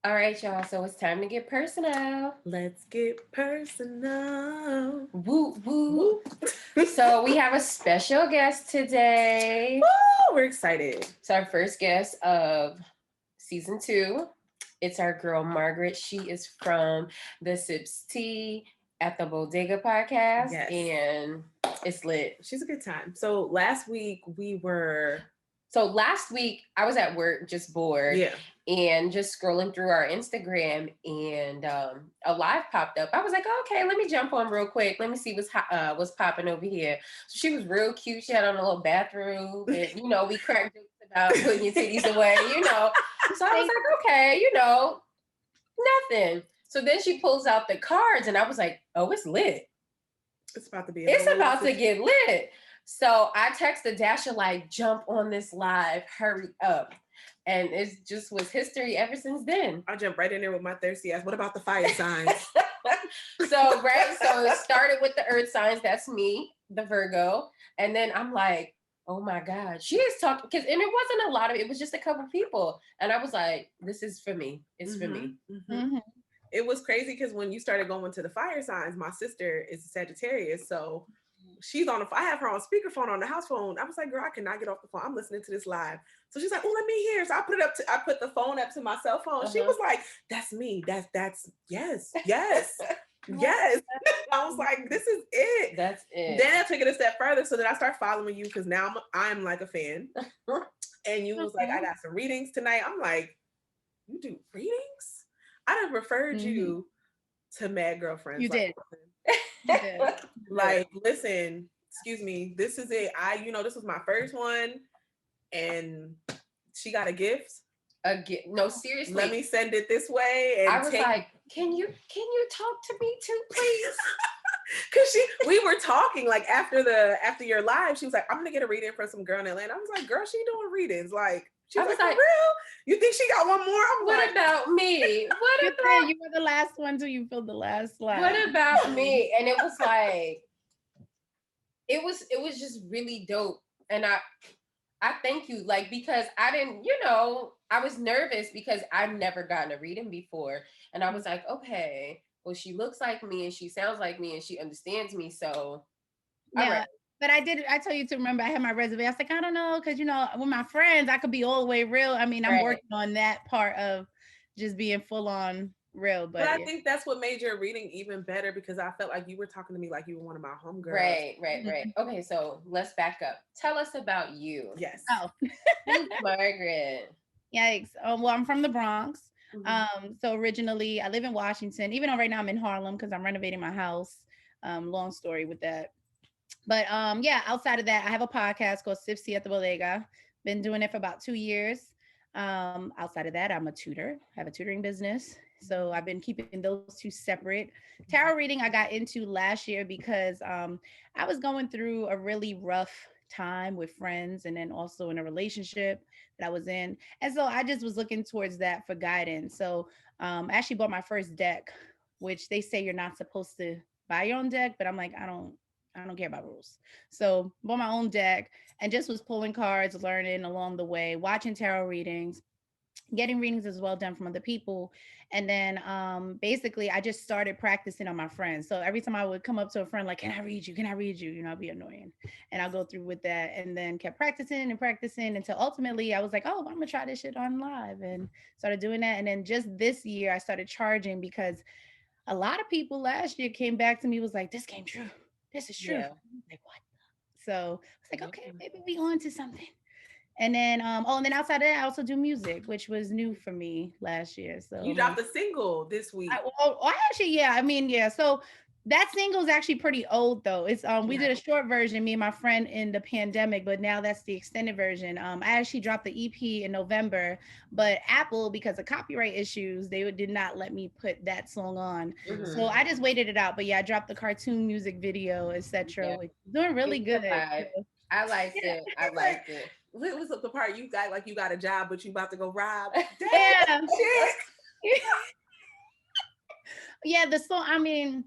All right, y'all. So it's time to get personal. Let's get personal. Woo woo. Woo. So we have a special guest today. Woo, we're excited. It's our first guest of season 2. It's our girl Margaret. She is from the Sips Tea at the Bodega Podcast, Yes. and it's lit. She's a good time. So last week last week I was at work just bored. Yeah. And just scrolling through our Instagram, and a live popped up. I was like, okay, let me jump on real quick. Let me see what's popping over here. So she was real cute. She had on a little bathroom, and we cracked jokes about putting your titties away. So I was like, okay, nothing. So then she pulls out the cards, and I was like, oh, it's lit. It's about to be. It's about to get lit. So I texted Dasha like, jump on this live, hurry up. And it just was history ever since then. I jumped right in there with my thirsty ass. What about the fire signs? So it started with the earth signs. That's me, the Virgo. And then I'm like, oh my God, she is talking. And it wasn't a lot of it was just a couple people. And I was like, this is for me. It's for me. Mm-hmm. Mm-hmm. It was crazy because when you started going to the fire signs, my sister is a Sagittarius. So she's on I have her on speakerphone on the house phone. I was like, girl, I cannot get off the phone. I'm listening to this live. So she's like, oh, let me hear. So I put the phone up to my cell phone. Uh-huh. She was like, that's me. That's yes. Yes. Yes. I was like, this is it. That's it. Then I took it a step further. So then I start following you because now I'm like a fan. And you was like, I got some readings tonight. I'm like, you do readings? I done referred you to Mad Girlfriends. You did. Like, listen, excuse me, this is it. This was my first one, and she got a gift. A gift? No, seriously. Let me send it this way. And I was like, can you talk to me too, please? Because we were talking like after your live, she was like, I'm gonna get a reading from some girl in Atlanta. I was like, girl, she doing readings. Like, she was like, for real? You think she got one more? What about me? What about you? Were the last one till you filled the last slide. What about me? And it was like, it was just really dope. And I thank you, like, because I didn't, I was nervous because I've never gotten a reading before. And I was like, okay, well, she looks like me and she sounds like me and she understands me. So, yeah. All right. But I told you to remember, I had my reservation. I was like, I don't know, because, with my friends, I could be all the way real. I mean, I'm working on that part of just being full on real. But I think that's what made your reading even better, because I felt like you were talking to me like you were one of my homegirls. Right. Okay, so let's back up. Tell us about you. Yes. Oh. Margaret. Yikes. Well, I'm from the Bronx. Mm-hmm. So originally, I live in Washington, even though right now I'm in Harlem because I'm renovating my house. Long story with that. But outside of that, I have a podcast called Sips Tea at the Bodega. Been doing it for about 2 years. Outside of that, I'm a tutor. I have a tutoring business. So I've been keeping those two separate. Tarot reading I got into last year because I was going through a really rough time with friends and then also in a relationship that I was in. And so I just was looking towards that for guidance. So I actually bought my first deck, which they say you're not supposed to buy your own deck, but I'm like, I don't care about rules. So bought my own deck and just was pulling cards, learning along the way, watching tarot readings, getting readings as well done from other people. And then basically I just started practicing on my friends. So every time I would come up to a friend, like, can I read you? Can I read you? I'd be annoying. And I'll go through with that and then kept practicing until ultimately I was like, oh, I'm gonna try this shit on live, and started doing that. And then just this year I started charging because a lot of people last year came back to me, was like, this came true. This is true. Yeah. Like, what? So I was like, okay, maybe we on to something. And then, and then outside of that, I also do music, which was new for me last year. So you dropped a single this week. So that single is actually pretty old though. It's we did a short version, me and my friend in the pandemic, but now that's the extended version. I actually dropped the EP in November, but Apple, because of copyright issues, they did not let me put that song on. Mm-hmm. So I just waited it out. But yeah, I dropped the cartoon music video, etc. Yeah. Doing really good. I liked it. I liked it. What was the part you got, like you got a job, but you about to go rob? Yeah. Yeah, the song, I mean,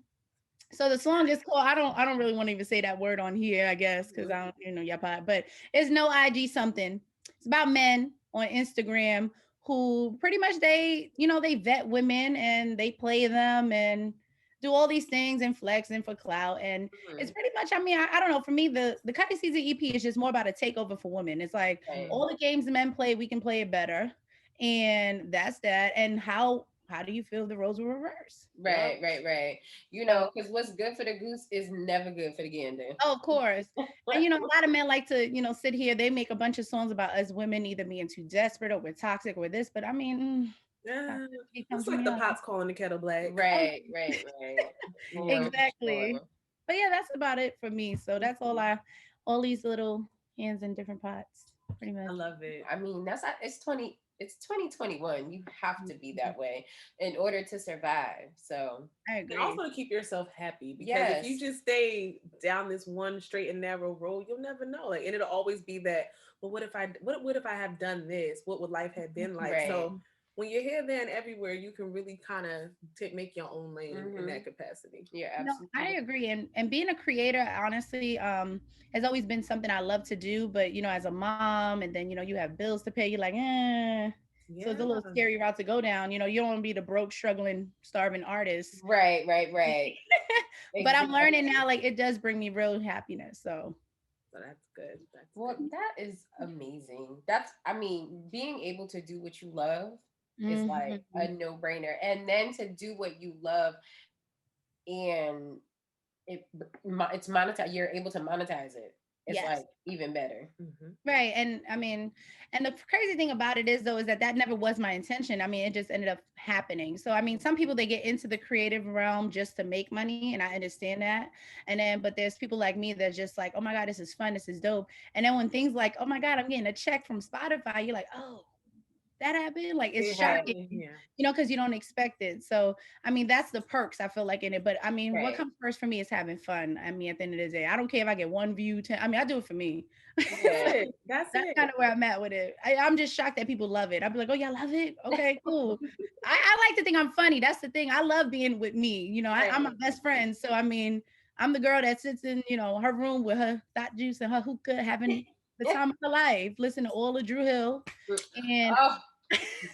so the song is called, I don't really want to even say that word on here, I guess, because I don't, y'all pod, but it's No IG something. It's about men on Instagram who pretty much they vet women and they play them and do all these things and flex and for clout. And it's pretty much, I mean, I don't know. For me, the Cutty Season EP is just more about a takeover for women. It's like all the games men play, we can play it better. And that's that. And how do you feel the roles will reverse? Right. You know, because what's good for the goose is never good for the gander. Oh, of course. And a lot of men like to, sit here. They make a bunch of songs about us women either being too desperate or we're toxic or this. But I mean, it's like the pot's calling the kettle black. Right. Exactly. But yeah, that's about it for me. So that's all these little hands in different pots, pretty much. I love it. I mean, it's 2021. You have to be that way in order to survive. So I agree. And also to keep yourself happy, because if you just stay down this one straight and narrow road, you'll never know. Like, and it'll always be that, well, what if I have done this? What would life have been like? So when you're here, there, and everywhere, you can really kind of make your own lane in that capacity. Yeah, absolutely. No, I agree. And being a creator, honestly, has always been something I love to do. But as a mom, and then you have bills to pay, you're like, So it's a little scary route to go down. You don't want to be the broke, struggling, starving artist. Right. But I'm learning now, like, it does bring me real happiness. So that's good. That is amazing. Being able to do what you love is like a no-brainer. And then to do what you love and it's monetized, you're able to monetize it. It's like even better. Right. And I mean, and the crazy thing about it is that never was my intention. I mean, it just ended up happening. So, I mean, some people, they get into the creative realm just to make money. And I understand that. But there's people like me that's just like, oh my God, this is fun. This is dope. And then when things like, oh my God, I'm getting a check from Spotify, you're like, oh, that happened. Like, it's shocking, because you don't expect it. So, I mean, that's the perks I feel like in it. But I mean, what comes first for me is having fun. I mean, at the end of the day, I don't care if I get 1 view, 10. I mean, I do it for me. That's kind of where I'm at with it. I'm just shocked that people love it. I'd be like, oh, y'all love it? Okay, cool. I like to think I'm funny. That's the thing. I love being with me. I'm my best friend. So, I mean, I'm the girl that sits in, her room with her thought juice and her hookah, having the time of her life, listen to all of Drew Hill. And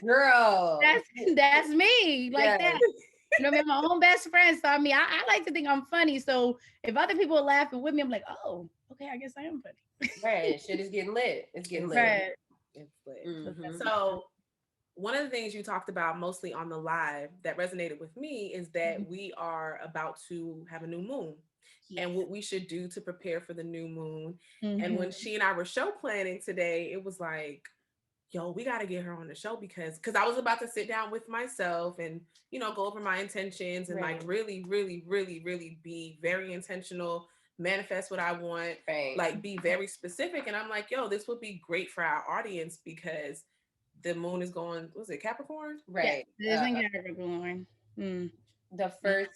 girl, that's me, like that. I'm my own best friend. So I mean, I like to think I'm funny. So if other people are laughing with me, I'm like, oh, okay, I guess I am funny. Right, shit is getting lit. It's getting lit. Right. It's lit. So one of the things you talked about mostly on the live that resonated with me is that we are about to have a new moon. And what we should do to prepare for the new moon. And when she and I were show planning today, it was like, yo, we got to get her on the show because I was about to sit down with myself and, go over my intentions and like really, really, really, really be very intentional, manifest what I want, like be very specific. And I'm like, yo, this would be great for our audience because the moon is going, was it Capricorn? Right. Yeah, it is in Capricorn.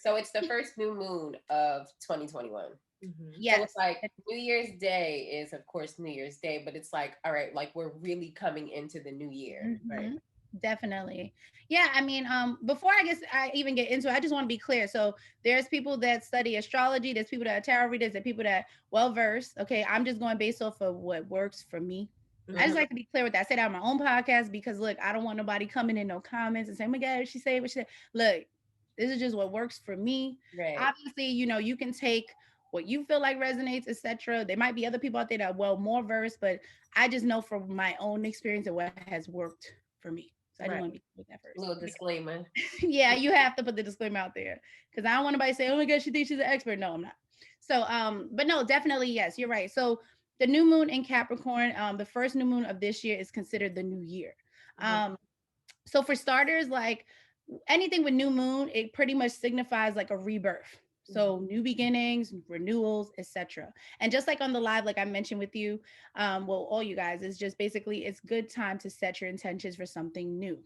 So it's the first new moon of 2021. Yes. So it's like New Year's Day is, of course, New Year's Day, but it's like, all right, like we're really coming into the new year, right? Definitely. Yeah, I mean, before I even get into it, I just want to be clear. So there's people that study astrology, there's people that are tarot readers, there's people that well-versed. Okay, I'm just going based off of what works for me. I just like to be clear with that. I say that on my own podcast because look, I don't want nobody coming in no comments and saying, oh my God, she said what she said. Look, this is just what works for me. Right. Obviously, you can take what you feel like resonates, etc. There might be other people out there that are more versed, but I just know from my own experience and what has worked for me. So I just want to be with that first. Little disclaimer. Yeah, you have to put the disclaimer out there because I don't want anybody to say, oh my God, she thinks she's an expert. No, I'm not. So, but no, definitely, yes, you're right. So the new moon in Capricorn, the first new moon of this year is considered the new year. So for starters, like anything with new moon, it pretty much signifies like a rebirth. So new beginnings, renewals, etc. And just like on the live, like I mentioned with you, all you guys, is just basically it's good time to set your intentions for something new.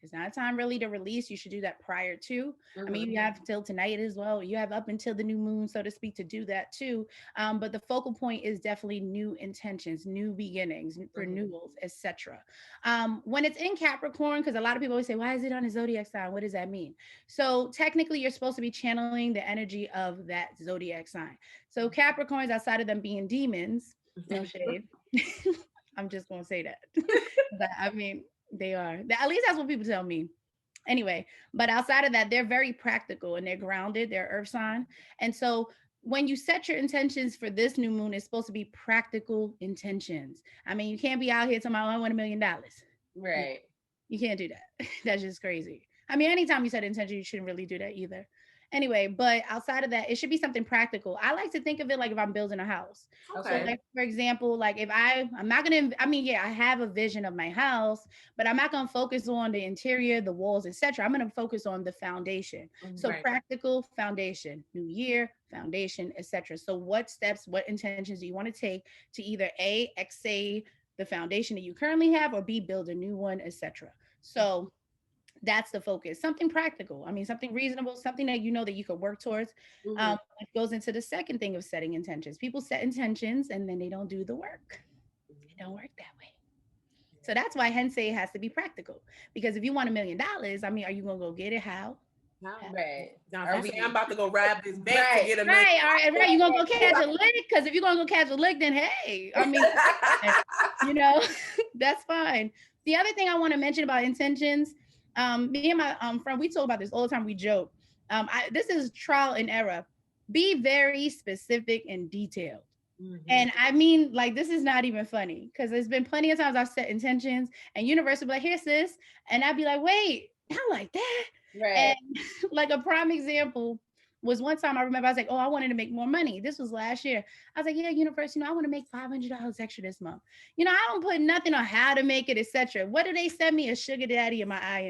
It's not a time really to release. You should do that prior to. I mean, you have till tonight as well. You have up until the new moon, so to speak, to do that too. But the focal point is definitely new intentions, new beginnings, renewals, etc. When it's in Capricorn, because a lot of people always say, why is it on a zodiac sign? What does that mean? So technically, you're supposed to be channeling the energy of that zodiac sign. So Capricorns, outside of them being demons, no shade. I'm just going to say that. But, I mean, They are. At least that's what people tell me. Anyway, but outside of that, they're very practical and they're grounded. They're earth sign. And so when you set your intentions for this new moon, it's supposed to be practical intentions. I mean, you can't be out here talking about, I want $1 million. Right. You can't do that. That's just crazy. I mean, anytime you set intention, you shouldn't really do that either. Anyway, but outside of that, it should be something practical. I like to think of it like if I'm building a house. So, Okay. like for example, like if I'm not gonna, I mean, yeah, I have a vision of my house, but I'm not gonna focus on the interior, the walls, etc. I'm gonna focus on the foundation. So Right. practical foundation, new year, foundation, etc. So what steps, what intentions do you want to take to either A, say the foundation that you currently have, or B, build a new one, etc. So that's the focus. Something practical. I mean, something reasonable, something that you know that you could work towards. Mhm. It goes into the second thing of setting intentions. People set intentions and then they don't do the work. It don't work that way. So that's why Hensei has to be practical. Because if you want $1 million, I mean, are you gonna go get it? How? Right. Now, Are if you we- say I'm about to go rob this bank Right. to get a Right, all right, right. You're gonna go catch a million. lick. Because if you're gonna go catch a lick, then hey, I mean, you know, that's fine. The other thing I want to mention about intentions, me and my friend, we talk about this all the time. We joke. This is trial and error. Be very specific and detailed. And I mean, like, this is not even funny because there's been plenty of times I've set intentions and universe will be like, here, sis. And I'd be like, wait, not like that. Right. And like a prime example was one time I remember I was like, oh, I wanted to make more money. This was last year. I was like, yeah, universe, I want to make $500 extra this month. I don't put nothing on how to make it, etc. What do they send me? A sugar daddy in my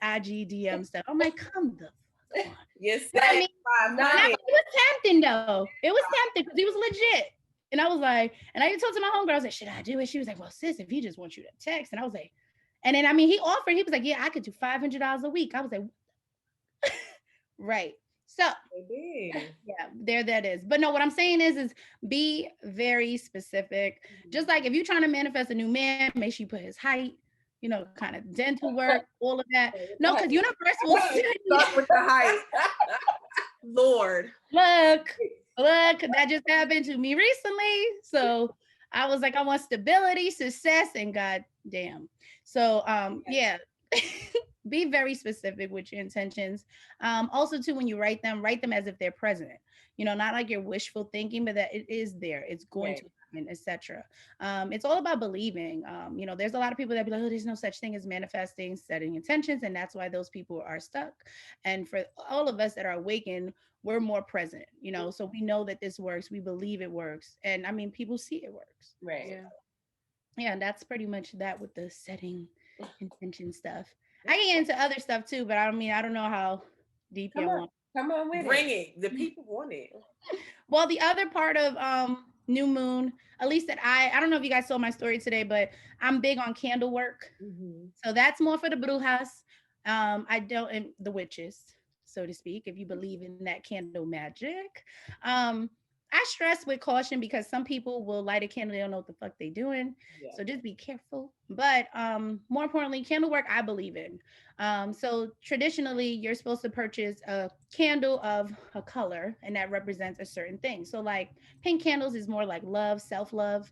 IG DM stuff. I'm like, come the fuck on. Yes, I mean, money. it was tempting though. It was tempting because he was legit. And I was like, and I even told to my homegirl, I was like, should I do it? She was like, well, sis, if he just wants you to text. And I was like, and then I mean, he offered, he was like, yeah, I could do $500 a week. I was like, right. So yeah, there that is. But no, what I'm saying is be very specific. Just like if you're trying to manifest a new man, make sure you put his height, kind of dental work, all of that. No, because universe will start with the height. Lord. Look, that just happened to me recently. So I was like, I want stability, success, and goddamn. So yeah. Be very specific with your intentions. Also, too, when you write them as if they're present. Not like you're wishful thinking, but that it is there. It's going to happen, etc. It's all about believing. There's a lot of people that be like, oh, there's no such thing as manifesting, setting intentions, and that's why those people are stuck. And for all of us that are awakened, we're more present. So we know that this works. We believe it works, and I mean, people see it works. Right. Yeah, and that's pretty much that with the setting intention stuff. I can get into other stuff too, but I don't know how deep you want. Come on with Bring it. The people want it. Well, the other part of new moon, at least that I don't know if you guys saw my story today, but I'm big on candle work. So that's more for the brujas. I don't, and the witches, so to speak, if you believe in that candle magic. I stress with caution because some people will light a candle, they don't know what the fuck they doing. So just be careful. But more importantly, candle work I believe in. So traditionally, you're supposed to purchase a candle of a color, and that represents a certain thing. So like pink candles is more like love, self-love.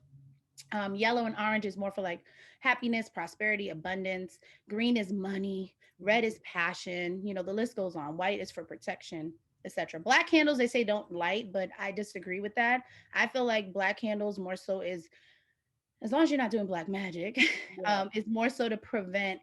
Yellow and orange is more for like happiness, prosperity, abundance. Green is money. Red is passion. The list goes on. White is for protection, etc. Black candles, they say don't light, but I disagree with that. I feel like black candles more so is, as long as you're not doing black magic, it's more so to prevent,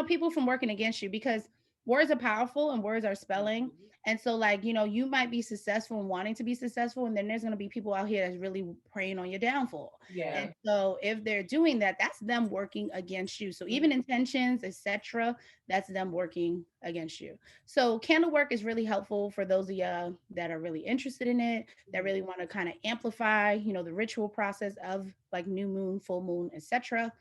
people from working against you, because words are powerful and words are spelling. And so like, you might be successful and wanting to be successful, and then there's going to be people out here that's really preying on your downfall. And so if they're doing that, that's them working against you. So even intentions, etc., that's them working against you. So candle work is really helpful for those of you that are really interested in it, that really want to kind of amplify, the ritual process of like new moon, full moon, etc.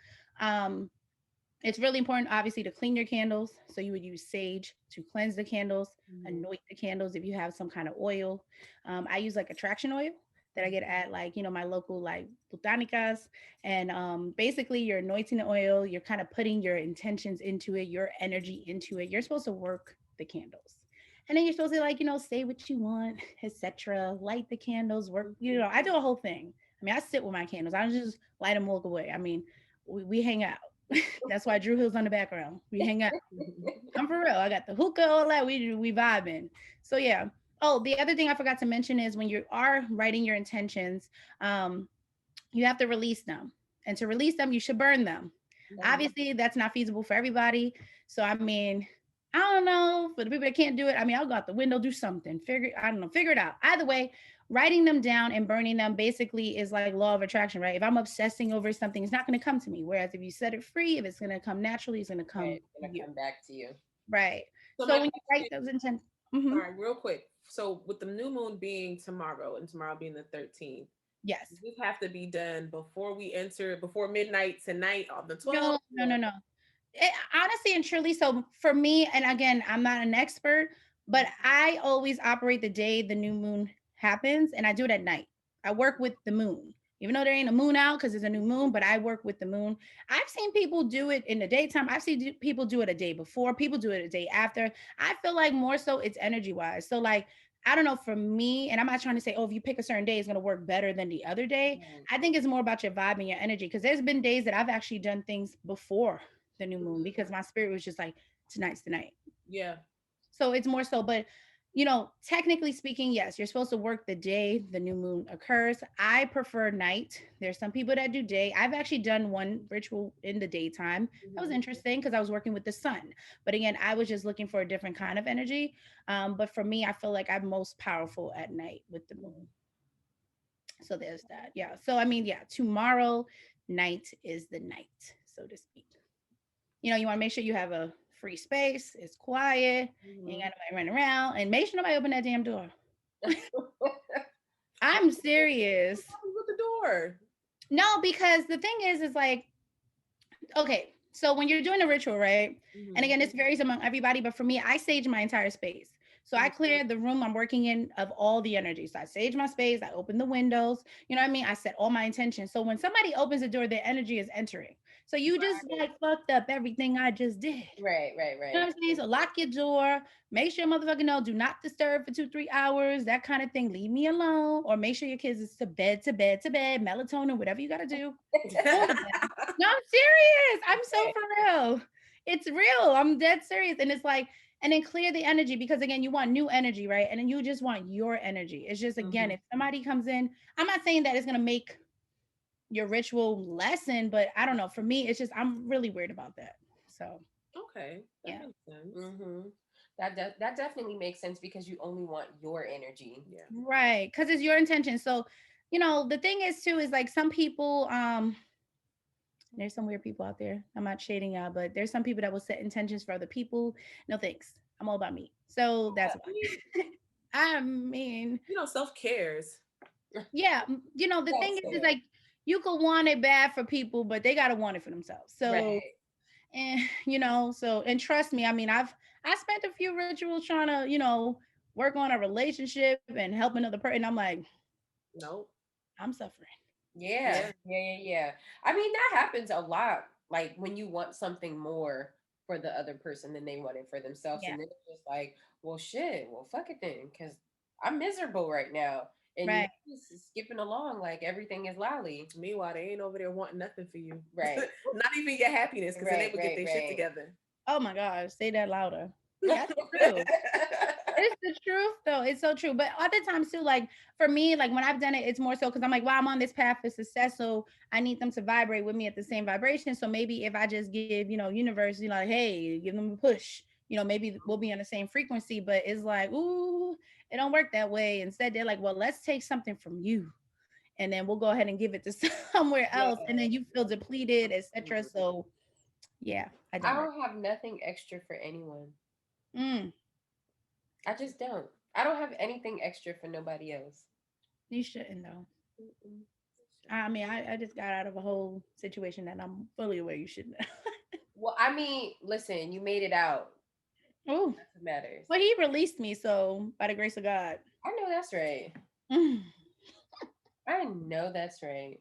It's really important, obviously, to clean your candles. So you would use sage to cleanse the candles, anoint the candles if you have some kind of oil. I use like attraction oil that I get at like, my local like botanicas. And basically you're anointing the oil, you're kind of putting your intentions into it, your energy into it. You're supposed to work the candles. And then you're supposed to like, say what you want, etc. Light the candles, work, I do a whole thing. I mean, I sit with my candles. I don't just light them, walk away. I mean, we hang out. That's why Drew Hill's on the background. We hang out. I'm for real. I got the hookah, all that. We vibing. So yeah. Oh, the other thing I forgot to mention is when you are writing your intentions, you have to release them. And to release them, you should burn them. Obviously, that's not feasible for everybody. So I mean, I don't know. For the people that can't do it, I mean, I'll go out the window, do something. Figure it out. Either way, writing them down and burning them basically is like law of attraction, right? If I'm obsessing over something, it's not going to come to me. Whereas if you set it free, if it's going to come naturally, it's going to come. Right, it's gonna come back to you. Right. So So when you write those intentions, sorry, real quick. So with the new moon being tomorrow and tomorrow being the 13th, yes, does this have to be done before midnight tonight on the 12th? No. Honestly and truly, so for me, and again, I'm not an expert, but I always operate the day the new moon happens, and I do it at night. I work with the moon, even though there ain't a moon out because it's a new moon, but I work with the moon. I've seen people do it in the daytime. I've seen people do it a day before, people do it a day after. I feel like more so it's energy wise. So like, I don't know, for me, and I'm not trying to say, oh, if you pick a certain day, it's going to work better than the other day. I think it's more about your vibe and your energy, because there's been days that I've actually done things before the new moon because my spirit was just like, tonight's the night. Yeah. So it's more so, but technically speaking, yes, you're supposed to work the day the new moon occurs. I prefer night. There's some people that do day. I've actually done one ritual in the daytime. That was interesting because I was working with the sun. But again, I was just looking for a different kind of energy. But for me, I feel like I'm most powerful at night with the moon. So there's that. Yeah. So I mean, yeah, tomorrow night is the night, so to speak. You want to make sure you have a free space. It's quiet. You ain't got nobody running around. And make sure nobody open that damn door. I'm serious. With the door. No, because the thing is like, okay, so when you're doing a ritual, right? And again, this varies among everybody, but for me, I sage my entire space. So I clear the room I'm working in of all the energy. So I sage my space, I open the windows, you know what I mean? I set all my intentions. So when somebody opens the door, their energy is entering. So you just like fucked up everything I just did. Right. You know what I'm saying? So lock your door, make sure motherfucker know, do not disturb for 2-3 hours, that kind of thing. Leave me alone. Or make sure your kids is to bed, melatonin, whatever you gotta do. No, I'm serious. I'm so for real. It's real. I'm dead serious. And it's like, and then clear the energy, because again, you want new energy, right? And then you just want your energy. It's just, again, if somebody comes in, I'm not saying that it's going to make your ritual lessen, but I don't know. For me, it's just, I'm really weird about that. So, okay. That makes sense. That definitely makes sense because you only want your energy. Yeah. Right. Because it's your intention. So, the thing is too, is like some people, there's some weird people out there. I'm not shading y'all, but there's some people that will set intentions for other people. No thanks. I'm all about me. So that's why. I mean, self-cares. Yeah. The thing is like, you could want it bad for people, but they got to want it for themselves. So, and and trust me, I mean, I spent a few rituals trying to, work on a relationship and help another person. I'm like, nope, I'm suffering. Yeah. I mean, that happens a lot. Like when you want something more for the other person than they want it for themselves. And then it's just like, well, shit, well, fuck it then. Because I'm miserable right now. And you're just skipping along like everything is lolly. Meanwhile, they ain't over there wanting nothing for you. Right. Not even your happiness, because then they would get their shit together. Oh my gosh, say that louder. That's true. It's the truth though. It's so true. But other times too, like for me, like when I've done it, it's more so because I'm like, wow, I'm on this path for success. So I need them to vibrate with me at the same vibration. So maybe if I just give, universe, like, hey, give them a push, maybe we'll be on the same frequency. But it's like, ooh, it don't work that way. Instead, they're like, well, let's take something from you. And then we'll go ahead and give it to somewhere else. And then you feel depleted, etc. So yeah, I don't have nothing extra for anyone. I just don't. I don't have anything extra for nobody else. You shouldn't though. I mean, I just got out of a whole situation that I'm fully aware you shouldn't. Well, I mean, listen, you made it out. Oh, that's what matters. Well, he released me, so by the grace of God. I know that's right. I know that's right.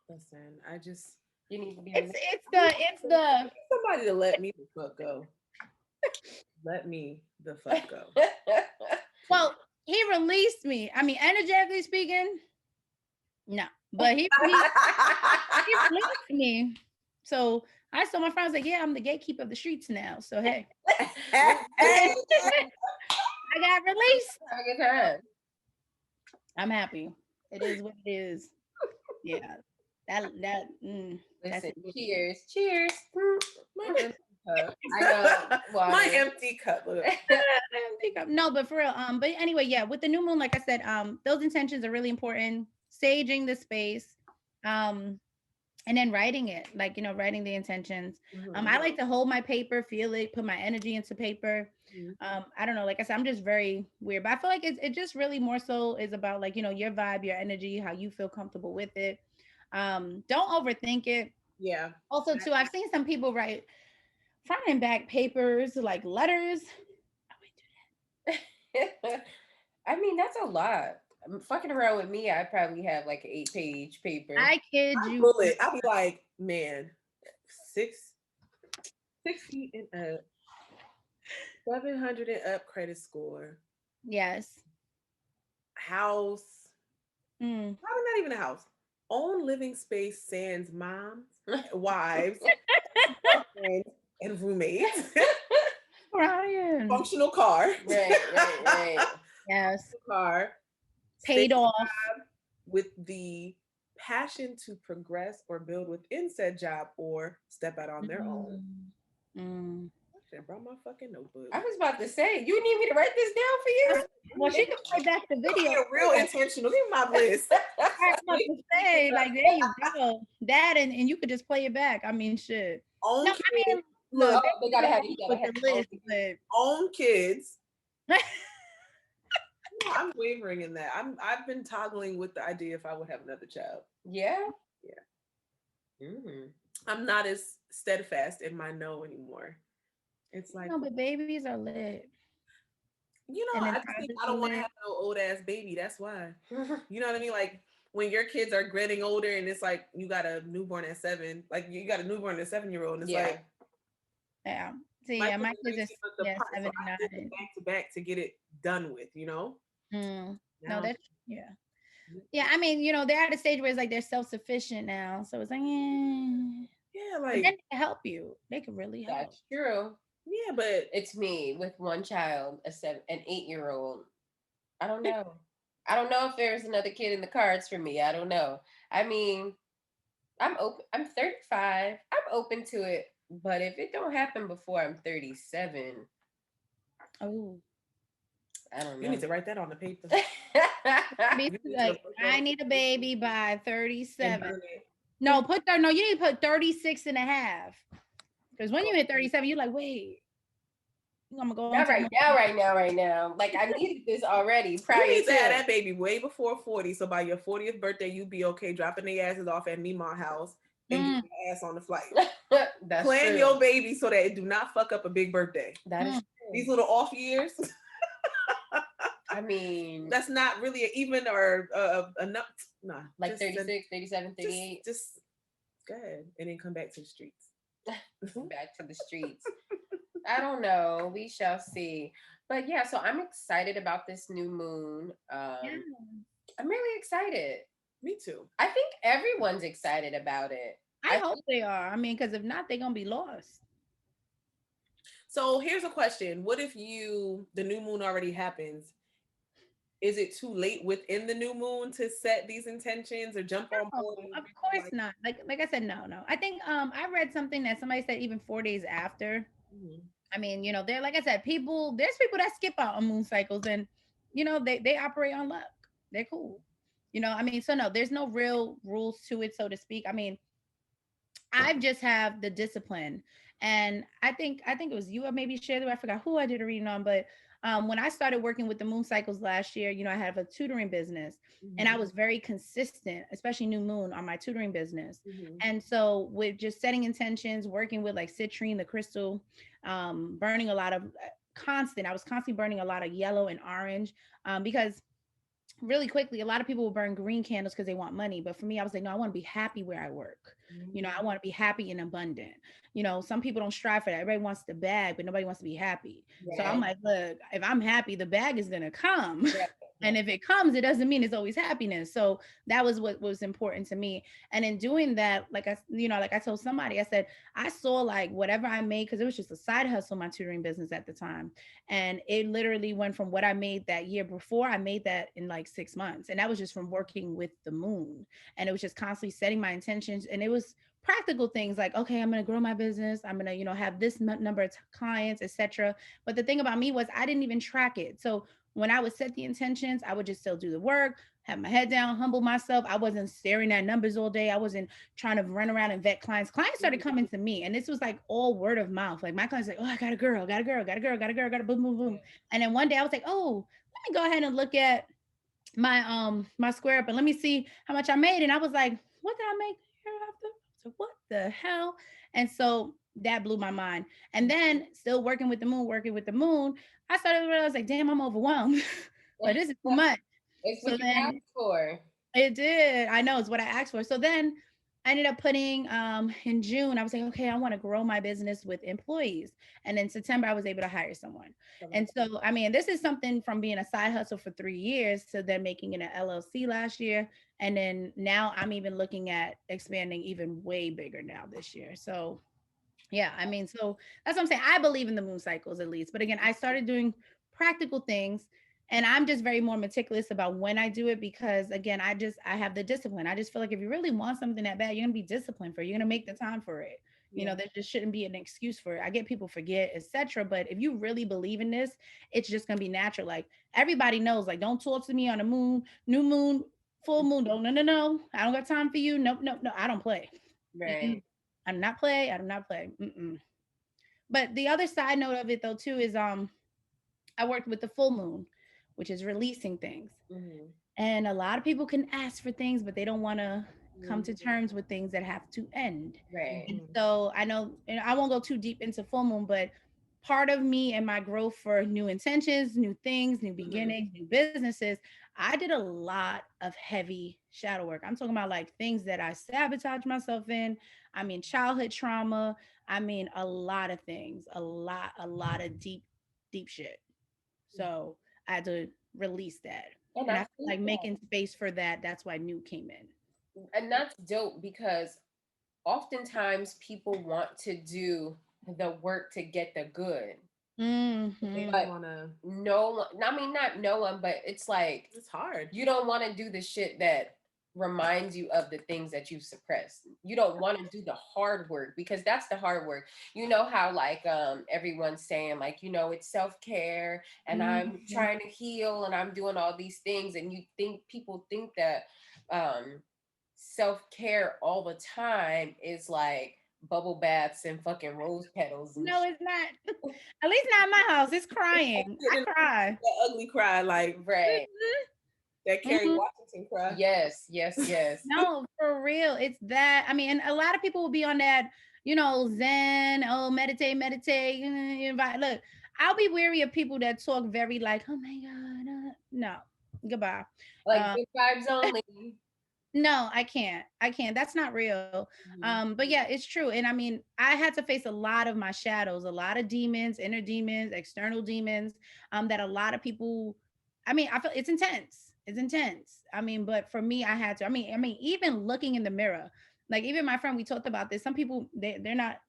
Listen, I just you need to be. It's the somebody to let me the fuck go. Let me the fuck go. Well, he released me. I mean, energetically speaking, no, but he released me. So I saw my friends like, yeah, I'm the gatekeeper of the streets now. So hey, Hey. I got released. Have a good time. I'm happy. It is what it is. Yeah. That's Listen, it. cheers. Cheers. My empty cup. I know. Water. My empty cup. Look. No, but for real, but anyway, yeah, with the new moon, like I said, those intentions are really important. Saging the space, and then writing it, like, you know, writing the intentions. I like to hold my paper, feel it, put my energy into paper. I don't know, like I said, I'm just very weird, but I feel like it just really more so is about, like, you know, your vibe, your energy, how you feel comfortable with it. Don't overthink it. Yeah. Also, too, I've seen some people write front and back papers, like letters. I mean, that's a lot. Fucking around with me, I probably have like an 8-page paper. I kid you. Bullet. I'll be like, man, 6 feet and up, 700 and up credit score. Yes. House. Probably not even a house. Own living space, sans moms, wives, girlfriends, and roommates. Ryan. Functional car. Right. Yes. Car. Paid off. With the passion to progress or build within said job or step out on their own. I brought my fucking notebook. I was about to say, you need me to write this down for you? Well, she can play back the video. Real intentional. Give me my list. I was about to say, like, there you go. That and you could just play it back. I mean, shit. Own No, kids. I mean, look, they gotta have it. with the list, but Own kids. I'm wavering in that. I've been toggling with the idea if I would have another child. Yeah. I'm not as steadfast in my no anymore. It's like, no, but babies are lit. You know, I don't want to have no old ass baby. That's why. You know what I mean? Like when your kids are getting older and it's like you got a newborn at 7, like you got a newborn and a 7-year-old, and it's like, yeah. See, yeah, my kids are 7 and 9. Back to back to get it done with, you know? No, that's yeah. I mean, you know, they're at a stage where it's like they're self-sufficient now, so it's like, yeah, like, but then they can help you. They can really help. That's true. Yeah, but it's me with one child, an 8-year-old. I don't know. I don't know if there's another kid in the cards for me. I don't know. I mean, I'm open. I'm 35. I'm open to it, but if it don't happen before I'm 37, oh. I don't know. You need to write that on the paper. Like, I need a baby by 37. No, you need to put 36 and a half. Because when you hit 37, you're like, wait. I'm gonna go not right now. Like, I needed this already. You need to have that baby way before 40. So by your 40th birthday, you be okay dropping their asses off at Mima house and get your ass on the flight. That's Plan true. your baby so that it do not fuck up a big birthday. That is true. These little off years. I mean, that's not really even or enough. Nah, like 36, 37, 38. Just go ahead and then come back to the streets. Back to the streets. I don't know. We shall see. But yeah, so I'm excited about this new moon. I'm really excited. Me too. I think everyone's excited about it. I hope they are. I mean, because if not, they're gonna be lost. So here's a question. What if the new moon already happens? Is it too late within the new moon to set these intentions or jump on board? Of course not. Like I said, no. I think I read something that somebody said even 4 days after. I mean, you know, they're, like I said, there's people that skip out on moon cycles, and you know, they operate on luck. They're cool. You know, I mean, so no, there's no real rules to it, so to speak. I mean, I just have the discipline. And I think it was you or maybe shared it. I forgot who I did a reading on, but when I started working with the moon cycles last year, you know, I have a tutoring business, and I was very consistent, especially new moon, on my tutoring business. And so with just setting intentions, working with like citrine, the crystal, burning a lot of I was constantly burning a lot of yellow and orange, because really quickly, a lot of people will burn green candles because they want money. But for me, I was like, no, I want to be happy where I work. You know, I want to be happy and abundant. You know, some people don't strive for that. Everybody wants the bag, but nobody wants to be happy. So I'm Right. like, look, if I'm happy, the bag is going to come. Right. And if it comes, it doesn't mean it's always happiness. So that was what was important to me. And in doing that, like like I told somebody, I said, I saw like whatever I made, because it was just a side hustle, my tutoring business at the time. And it literally went from what I made that year before, I made that in like 6 months. And that was just from working with the moon. And it was just constantly setting my intentions. And it was practical things like, okay, I'm going to grow my business. I'm going to, have this number of clients, etc. But the thing about me was I didn't even track it. So when I would set the intentions, I would just still do the work, have my head down, humble myself. I wasn't staring at numbers all day. I wasn't trying to run around and vet clients. Clients started coming to me, and this was like all word of mouth. Like my clients like, oh, I got a girl, got a girl, got a girl, got a girl, got a boom, boom, boom. And then one day I was like, oh, let me go ahead and look at my square up and let me see how much I made. And I was like, what did I make here after? So what the hell? And so that blew my mind. And then still working with the moon, I started to realize like, damn, I'm overwhelmed. Like this is too much. It's So what you then asked for. it did. I know it's what I asked for. So then I ended up putting in June, I was like, okay, I want to grow my business with employees. And in September, I was able to hire someone. And so, I mean, this is something from being a side hustle for 3 years to then making it an LLC last year. And then now I'm even looking at expanding even way bigger now this year. So yeah, I mean, so that's what I'm saying. I believe in the moon cycles at least. But again, I started doing practical things, and I'm just very more meticulous about when I do it because again, I have the discipline. I just feel like if you really want something that bad, you're gonna be disciplined for it. You're gonna make the time for it. There just shouldn't be an excuse for it. I get people forget, etc. But if you really believe in this, it's just gonna be natural. Like everybody knows, like, don't talk to me on a moon, new moon, full moon. No, no, no, no. I don't got time for you. Nope, nope, no. I don't play. Right. Mm-mm. I do not play. I do not play. But the other side note of it though too is I worked with the full moon, which is releasing things. Mm-hmm. And a lot of people can ask for things, but they don't want to come to terms with things that have to end. Right. And so I know, and I won't go too deep into full moon, but part of me and my growth for new intentions, new things, new beginnings, new businesses, I did a lot of heavy shadow work. I'm talking about like things that I sabotage myself in. I mean, childhood trauma. I mean, a lot of things, a lot of deep, deep shit. So I had to release that. And And I I feel think like making space for that, that's why new came in. and that's dope because oftentimes people want to do the work to get the good. They Mm-hmm. don't But want to. no one, I mean, not no one, but it's like It's hard. you don't want to do the shit that reminds you of the things that you suppressed. You don't want to do the hard work because that's the hard work. You know how like everyone's saying like, it's self-care and I'm Mm-hmm. trying to heal and I'm doing all these things and you think people think that self-care all the time is like bubble baths and fucking rose petals and No, it's not. At least not in my house. It's crying. I cry. That ugly cry, like right. that Kerry Mhm. Washington cry. Yes, yes, yes. No, for real. It's that. I mean, and a lot of people will be on that, Zen, oh, meditate, meditate. Invite. Look, I'll be weary of people that talk very like, oh my God. No, goodbye. Like Um, good vibes only. no, I can't. I can't. That's not real. But yeah, it's true. And I mean, I had to face a lot of my shadows, a lot of demons, inner demons, external demons, that a lot of people, I mean, I feel it's intense. It's intense. I mean, but for me, I had to, I mean, even looking in the mirror, like even my friend, we talked about this. Some people they're not,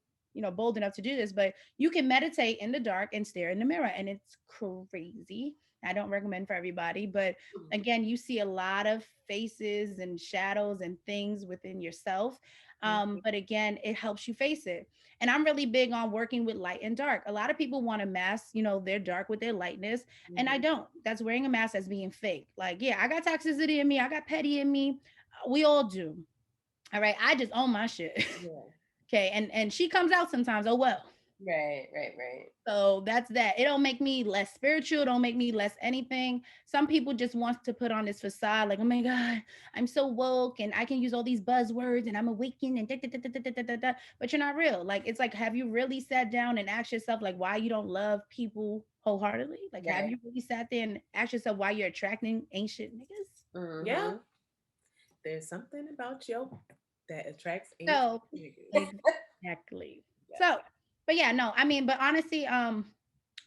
bold enough to do this, but you can meditate in the dark and stare in the mirror, and it's crazy. I don't recommend for everybody, but again, you see a lot of faces and shadows and things within yourself. But again, it helps you face it. And I'm really big on working with light and dark. A lot of people want to mask, their dark with their lightness. And I don't. That's wearing a mask as being fake. Like, yeah, I got toxicity in me. I got petty in me. We all do. All right. I just own my shit. Yeah. Okay. And she comes out sometimes. Oh well. Right, right, right. So that's that. It don't make me less spiritual. Don't make me less anything. Some people just want to put on this facade, like, oh my God, I'm so woke and I can use all these buzzwords and I'm awakened and da, da, da, da, da, da, da, da. But you're not real. Like, it's like, have you really sat down and asked yourself, like, why you don't love people wholeheartedly? Like, have Right. you really sat there and asked yourself why you're attracting ancient niggas? Mm-hmm. Yeah. There's something about your that attracts So niggas. exactly. So, but yeah, no, I mean, but honestly,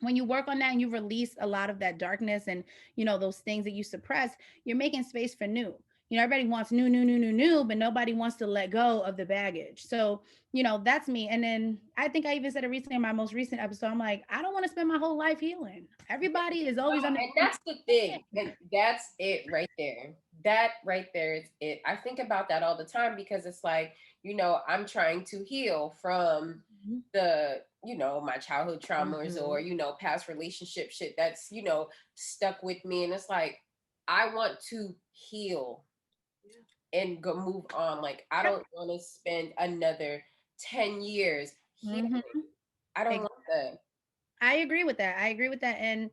when you work on that and you release a lot of that darkness and those things that you suppress, you're making space for new. Everybody wants new, new, new, new, new, but nobody wants to let go of the baggage. So, that's me. And then I think I even said it recently in my most recent episode. I'm like, I don't want to spend my whole life healing. Everybody is always under. And that's the thing. And that's it right there. That right there is it. I think about that all the time because it's like, I'm trying to heal from the, my childhood traumas or, past relationship shit that's, stuck with me. And it's like, I want to heal and go move on. Like, I don't want to spend another 10 years healing. I don't want that. I agree with that. And,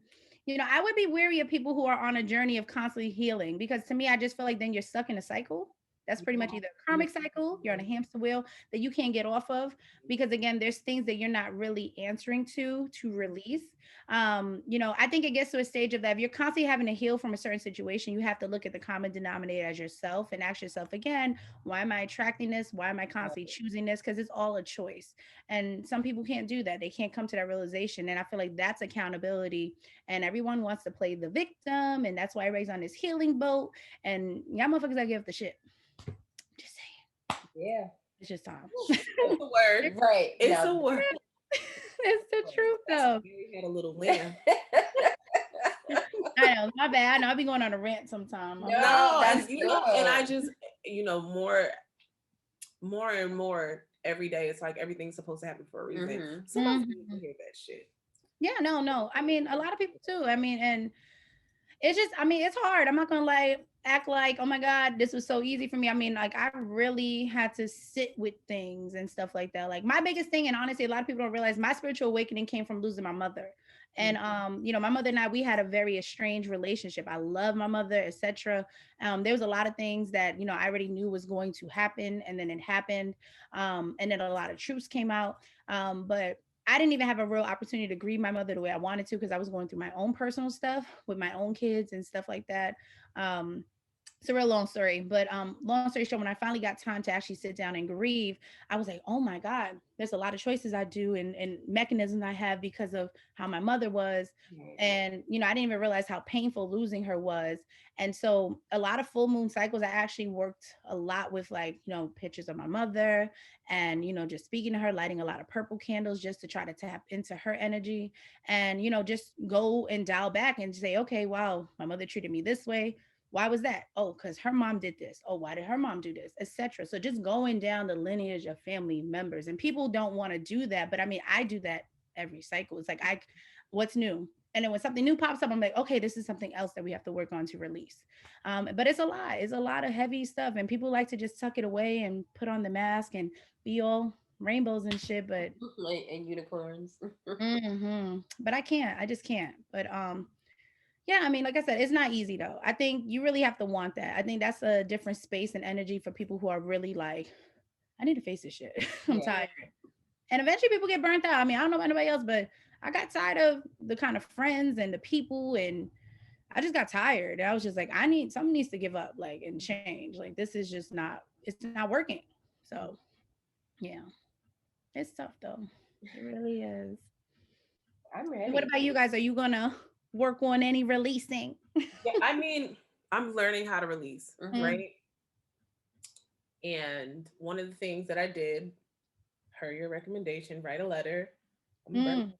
I would be wary of people who are on a journey of constantly healing because to me, I just feel like then you're stuck in a cycle. That's pretty much either a karmic cycle, you're on a hamster wheel that you can't get off of because again, there's things that you're not really answering to release. I think it gets to a stage of that if you're constantly having to heal from a certain situation, you have to look at the common denominator as yourself and ask yourself again, why am I attracting this? Why am I constantly choosing this? Because it's all a choice. And some people can't do that. They can't come to that realization. And I feel like that's accountability. And everyone wants to play the victim. And that's why everybody's on this healing boat. And y'all motherfuckers that give the shit. Just saying. Yeah. It's just time. It's a word. Right. It's a word. It's the truth though. You had a little lamb. I know, my bad. I know I'll be going on a rant sometime. No, and I just, more and more every day, it's like everything's supposed to happen for a reason. Somebody's gonna hear that shit. Yeah, no. I mean, a lot of people too. I mean, and it's just, it's hard. I'm not gonna act like, oh my God, this was so easy for me. I mean, like I really had to sit with things and stuff like that. Like my biggest thing, and honestly, a lot of people don't realize my spiritual awakening came from losing my mother. And my mother and I, we had a very estranged relationship. I love my mother, etc. There was a lot of things that I already knew was going to happen, and then it happened. And then a lot of truths came out. But I didn't even have a real opportunity to grieve my mother the way I wanted to because I was going through my own personal stuff with my own kids and stuff like that. It's a real long story, but long story short, when I finally got time to actually sit down and grieve, I was like, oh my God, there's a lot of choices I do and mechanisms I have because of how my mother was. And, I didn't even realize how painful losing her was. And so a lot of full moon cycles, I actually worked a lot with pictures of my mother and, just speaking to her, lighting a lot of purple candles just to try to tap into her energy and, just go and dial back and say, okay, wow, my mother treated me this way. Why was that? Oh, because her mom did this. Oh, why did her mom do this? Etc. So just going down the lineage of family members, and people don't want to do that. But I mean, I do that every cycle. It's like, what's new? And then when something new pops up, I'm like, okay, this is something else that we have to work on to release. But it's a lot. It's a lot of heavy stuff. And people like to just tuck it away and put on the mask and be all rainbows and shit. But and unicorns. But I can't. I just can't. But yeah, I mean, like I said, it's not easy though. I think you really have to want that. I think that's a different space and energy for people who are really like, I need to face this shit. I'm tired. And eventually people get burnt out. I mean, I don't know about anybody else, but I got tired of the kind of friends and the people, and I just got tired. I was just like, something needs to give up, like, and change. Like, this is just it's not working. So yeah, it's tough though. It really is. I'm ready. What about you guys? Are you gonna work on any releasing? Yeah, I mean, I'm learning how to release, right? And one of the things that I did, per your recommendation, write a letter. I'm a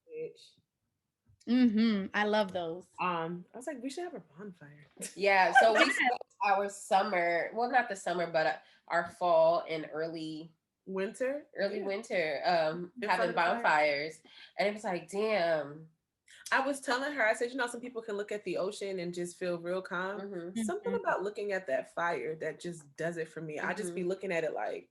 bitch. I love those. I was like, we should have a bonfire. Yeah, so we spent our summer, well, not the summer, but our fall and early winter, having bonfires. And it was like, damn. I was telling her, I said, some people can look at the ocean and just feel real calm. Something about looking at that fire that just does it for me. I just be looking at it like,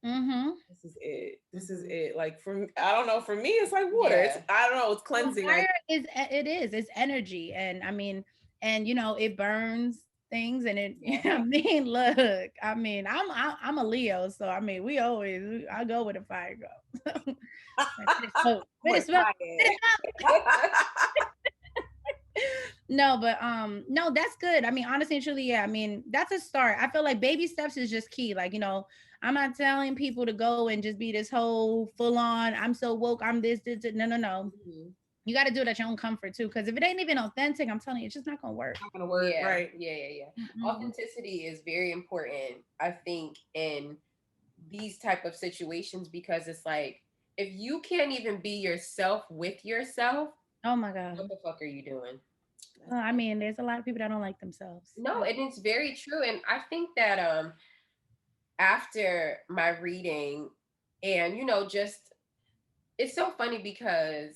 this is it. This is it. Like I don't know. For me, it's like water. Yeah. I don't know. It's cleansing. Well, fire it's energy, and I mean, and it burns things, and it. Yeah. I mean, look. I mean, I'm a Leo, so I mean, I go with a fire go. No, but no, that's good. I mean, honestly and truly, yeah. I mean, that's a start. I feel like baby steps is just key. Like, I'm not telling people to go and just be this whole full on, I'm so woke, I'm this. No. Mm-hmm. You got to do it at your own comfort too. Because if it ain't even authentic, I'm telling you, it's just not going to work. Not gonna work, Yeah, right? yeah. Mm-mm. Authenticity is very important, I think, in these type of situations, because it's like, if you can't even be yourself with yourself, Oh my God. what the fuck are you doing? I mean, there's a lot of people that don't like themselves. No, and it's very true. And I think that after my reading, and just, it's so funny because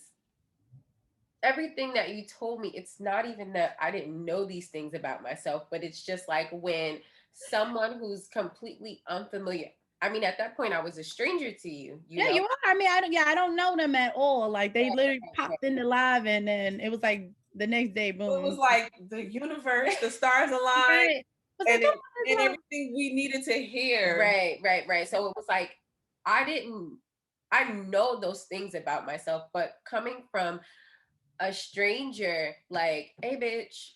everything that you told me, it's not even that I didn't know these things about myself, but it's just like when someone who's completely unfamiliar, I mean, at that point I was a stranger to you, Yeah, you are. I mean, I don't know them at all. Like they literally popped into live, and then it was like the next day, boom. It was like the universe, the stars aligned, Right. and everything we needed to hear. Right. So it was like, I know those things about myself, but coming from a stranger, like, hey bitch,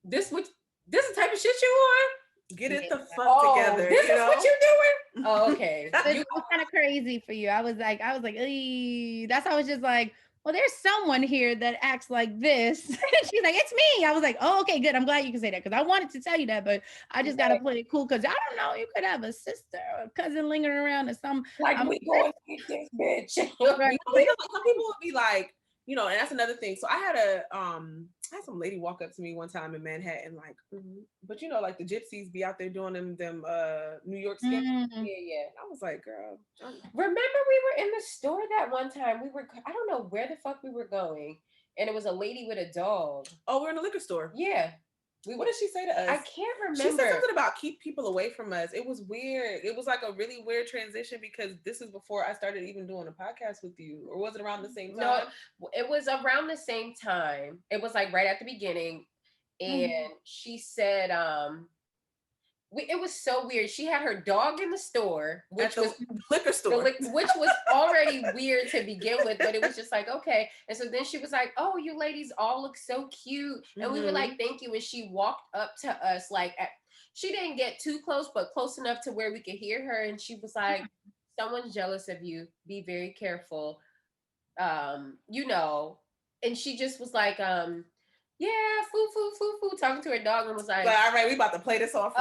this is the type of shit you want? Get it the fuck together. This is what you doing? Oh, okay. It was kind of crazy for you. I was like, Eey. That's how I was just like, well, there's someone here that acts like this. She's like, it's me. I was like, oh, okay, good. I'm glad you can say that, because I wanted to tell you that, but I just gotta play it cool, because I don't know, you could have a sister or a cousin lingering around or some. Like, we going to get this bitch. Right. Some people would be like, and that's another thing. So I had some lady walk up to me one time in Manhattan, like, but like the gypsies be out there doing them New York scams. Mm-hmm. Yeah. I was like, girl, remember we were in the store that one time. I don't know where the fuck we were going, and it was a lady with a dog. Oh, we're in the liquor store. Yeah. What did she say to us? I can't remember. She said something about keep people away from us. It was weird. It was like a really weird transition, because this is before I started even doing a podcast with you. Or was it around the same time? No, it was around the same time. It was like right at the beginning. And she said, it was so weird. She had her dog in the store, which was liquor store, which was already weird to begin with, but it was just like, okay. And so then she was like, oh, you ladies all look so cute. And we were like, thank you. And she walked up to us, like, she didn't get too close, but close enough to where we could hear her. And she was like, someone's jealous of you. Be very careful. And she just was like, yeah, foo, talking to her dog, and was like, all right, we about to play this off.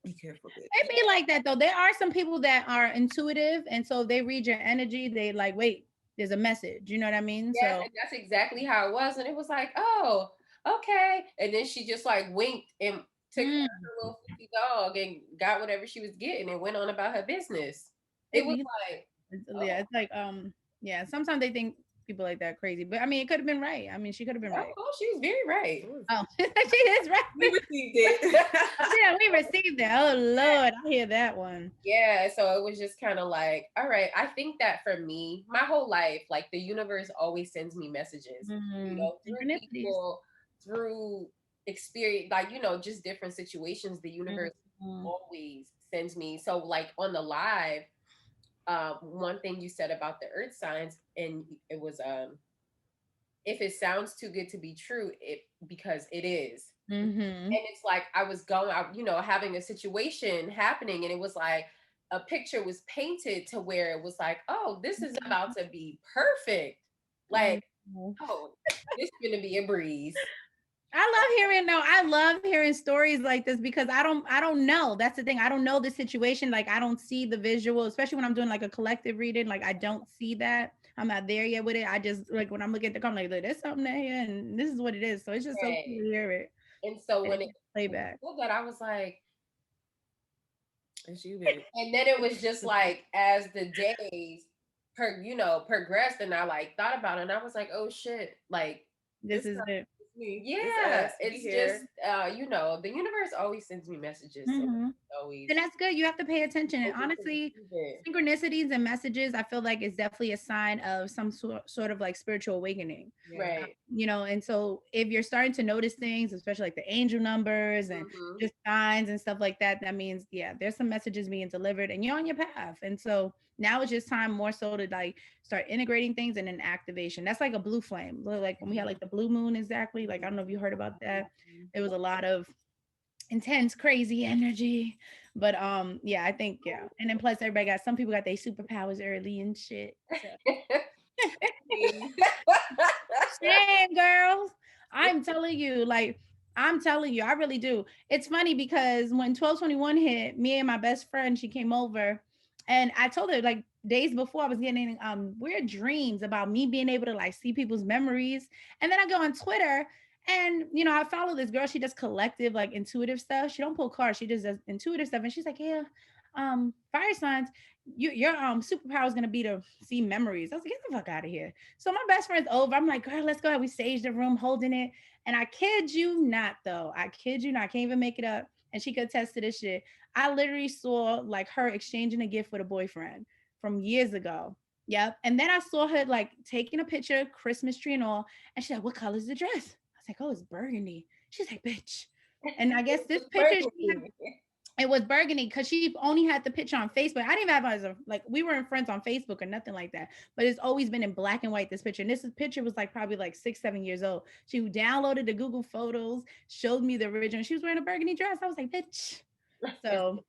Be careful, bitch. It be like that though. There are some people that are intuitive, and so they read your energy. They like, wait, there's a message. You know what I mean? Yeah, so and that's exactly how it was. And it was like, oh, okay. And then she just like winked and took her little fluffy dog and got whatever she was getting and went on about her business. It was like, it's like, sometimes they think people like that crazy, but I mean, it could have been right. I mean, she could have been right. Oh, she was very right. Oh, she is right. We received it. Yeah, we received it. Oh Lord, I hear that one. Yeah, so it was just kind of like, all right. I think that for me, my whole life, like the universe always sends me messages. Through people, through experience, like just different situations. The universe always sends me. So like on the live. One thing you said about the earth signs, and it was if it sounds too good to be true, because it is. And it's like I was going out, having a situation happening, and it was like a picture was painted to where it was like, oh, this is about to be perfect. Like, oh, this is gonna be a breeze. I love hearing stories like this, because I don't know. That's the thing. I don't know the situation. Like, I don't see the visual, especially when I'm doing like a collective reading. Like, I don't see that. I'm not there yet with it. I just, like, when I'm looking at the comment, like, there's something there, and this is what it is. So it's just so cool to hear it. And so when it played back, that I was like, it's you, baby. And then it was just like, as the days progressed, and I like thought about it, and I was like, oh shit, like this is it. Yeah, it's just the universe always sends me messages. So always, and that's good. You have to pay attention. And honestly, synchronicities and messages, I feel like, is definitely a sign of some sort of like spiritual awakening, right? And so if you're starting to notice things, especially like the angel numbers and just signs and stuff like that, that means there's some messages being delivered, and you're on your path. And so now it's just time more so to like start integrating things, and then activation. That's like a blue flame. Like when we had like the blue moon, exactly. Like, I don't know if you heard about that. It was a lot of intense, crazy energy, But yeah, I think and then plus everybody got some people got their superpowers early and shit. So. Shame, girls. I'm telling you, I really do. It's funny because when 12/21 hit, me and my best friend, she came over and I told her like days before I was getting weird dreams about me being able to like see people's memories. And then I go on Twitter and I follow this girl, she does collective like intuitive stuff. She don't pull cards, she just does intuitive stuff. And she's like, yeah, fire signs, your superpower is gonna be to see memories. I was like, get the fuck out of here. So my best friend's over. I'm like, girl, let's go ahead. We staged the room holding it. And I kid you not, though. I kid you not. I can't even make it up. And she could attest to this shit. I literally saw like her exchanging a gift with a boyfriend from years ago. Yep. And then I saw her like taking a picture, Christmas tree and all. And she's like, what color is the dress? I was like, oh, it's burgundy. She's like, bitch. And I guess this picture, it was burgundy because she only had the picture on Facebook. I didn't have as like we weren't friends on Facebook or nothing like that. But it's always been in black and white. This picture, and this picture was like probably like 6-7 years old. She downloaded the Google Photos, showed me the original. She was wearing a burgundy dress. I was like, bitch. So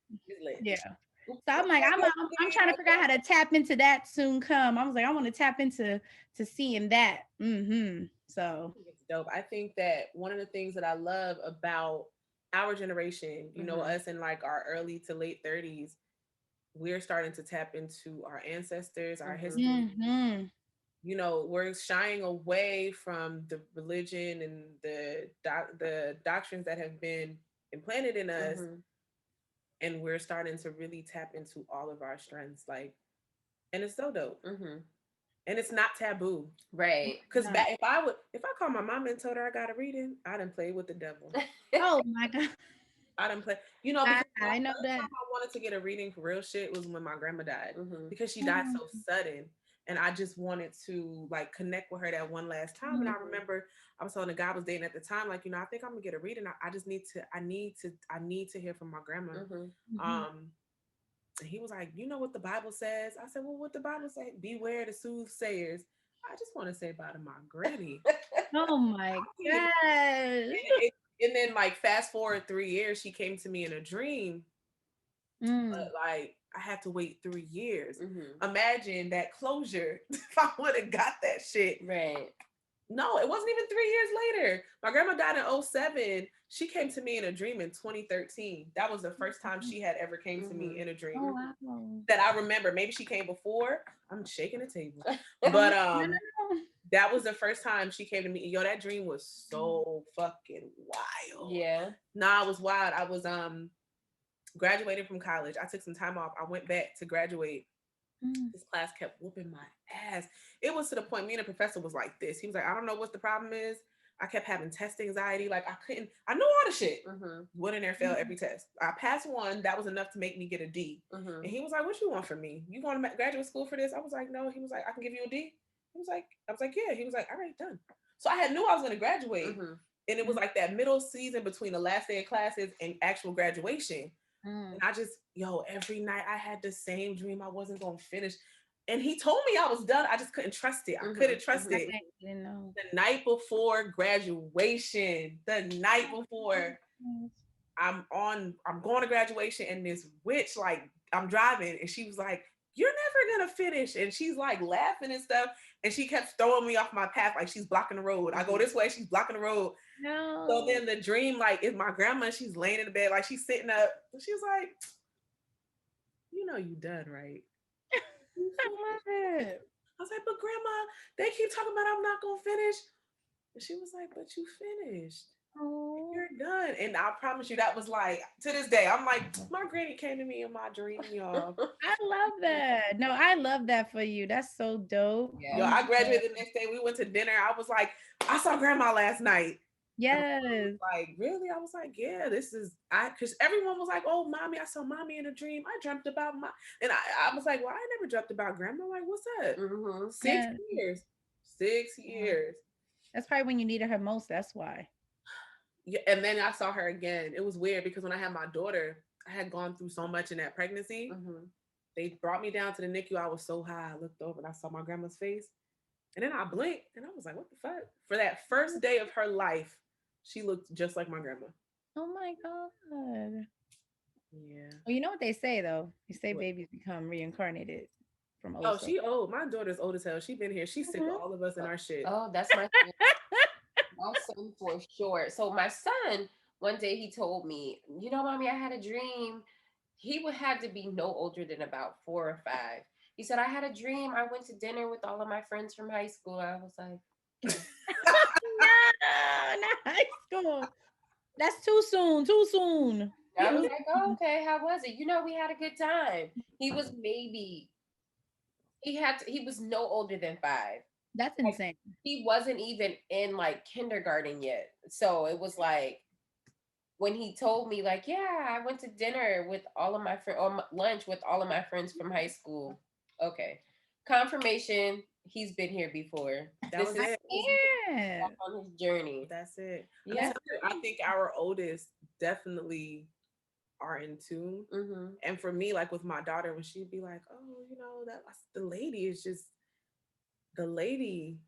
yeah. So I'm like, I'm trying to figure out how to tap into that soon come. I was like, I want to tap into seeing that. So it's dope. I think that one of the things that I love about our generation, us in like our early to late 30s, we're starting to tap into our ancestors, our history. We're shying away from the religion and the doctrines that have been implanted in us, and we're starting to really tap into all of our strengths, like, and it's so dope. And it's not taboo, right? Because if I call my mom and told her I got a reading, I done played with the devil. Oh my god, I done play. Because I know that. time I wanted to get a reading for real shit was when my grandma died, because she died so sudden, and I just wanted to like connect with her that one last time. And I remember I was telling the guy I was dating at the time, like, I think I'm gonna get a reading. I just need to hear from my grandma. And he was like, you know what the Bible says? I said, well, what the Bible say? Beware the soothsayers. I just want to say about my granny. Oh my god. And then like fast forward 3 years, she came to me in a dream. But like I had to wait 3 years. Imagine that closure if I would have got that shit. Right. No, it wasn't even 3 years later. My grandma died in 2007. She came to me in a dream in 2013. That was the first time she had ever came to me in a dream. Oh, wow. That I remember. Maybe she came before. I'm shaking the table. But that was the first time she came to me. Yo, that dream was so fucking wild. Yeah. Nah, it was wild. I was graduating from college. I took some time off. I went back to graduate. This class kept whooping my ass. It was to the point me and the professor was like this. He was like, I don't know what the problem is. I kept having test anxiety. Like I knew all the shit. Went in there, failed every test. I passed one. That was enough to make me get a D. And he was like, what you want from me? You going to graduate school for this? I was like, no. He was like, I can give you a D. I was like, yeah. He was like, all right, done. So I knew I was going to graduate. And it was like that middle season between the last day of classes and actual graduation. And I just, every night I had the same dream. I wasn't going to finish. And he told me I was done. I just couldn't trust it. I couldn't trust it. The night before graduation, I'm going to graduation, and this witch, like, I'm driving, and she was like, you're never gonna finish. And she's like laughing and stuff. And she kept throwing me off my path, like she's blocking the road. I go this way, she's blocking the road. No. So then the dream, like, is my grandma, she's laying in the bed, like she's sitting up. And she's like, you done, right? I love it. I was like, but grandma, they keep talking about I'm not gonna finish. And she was like, but you finished. Oh. You're done. And I promise you, that was like, to this day, I'm like, my granny came to me in my dream, y'all. I love that. No, I love that for you. That's so dope. Yeah. Yo, I graduated the next day. We went to dinner. I was like, I saw grandma last night. Yes. Like, really? I was like, yeah, because everyone was like, oh, mommy, I saw mommy in a dream. I dreamt about and I was like, well, I never dreamt about grandma. Like, what's up? 6 years. 6 years. That's probably when you needed her most. That's why. Yeah, and then I saw her again. It was weird because when I had my daughter, I had gone through so much in that pregnancy. They brought me down to the NICU. I was so high. I looked over and I saw my grandma's face. And then I blinked and I was like, what the fuck? For that first day of her life, she looked just like my grandma. Oh my God. Yeah. Well, you know what they say though? They say What? babies become reincarnated from Oh, old stuff. she old. My daughter's old as hell. She been here. She's sick of Mhm. all of us and our shit. Oh, that's my son for sure. So my son, one day he told me, you know, mommy, I had a dream. He would have to be no older than about 4 or 5. He said, I had a dream. I went to dinner with all of my friends from high school. I was like, No, not high school. That's too soon. Too soon. I was Too like, oh, soon. okay, how was it? You know, we had a good time. He was maybe he was no older than 5. That's Like insane. he wasn't even in like kindergarten yet. So it was like when he told me like, yeah, I went to dinner with all of my friends or lunch with all of my friends from high school. Okay. Confirmation, he's been here before. That This was is it. Yeah. on his journey. That's it. I'm Yeah. telling you, I think our oldest definitely are in tune. Mm-hmm. And for me, like with my daughter, when she'd be like, "Oh, you know, that the lady is just the lady,"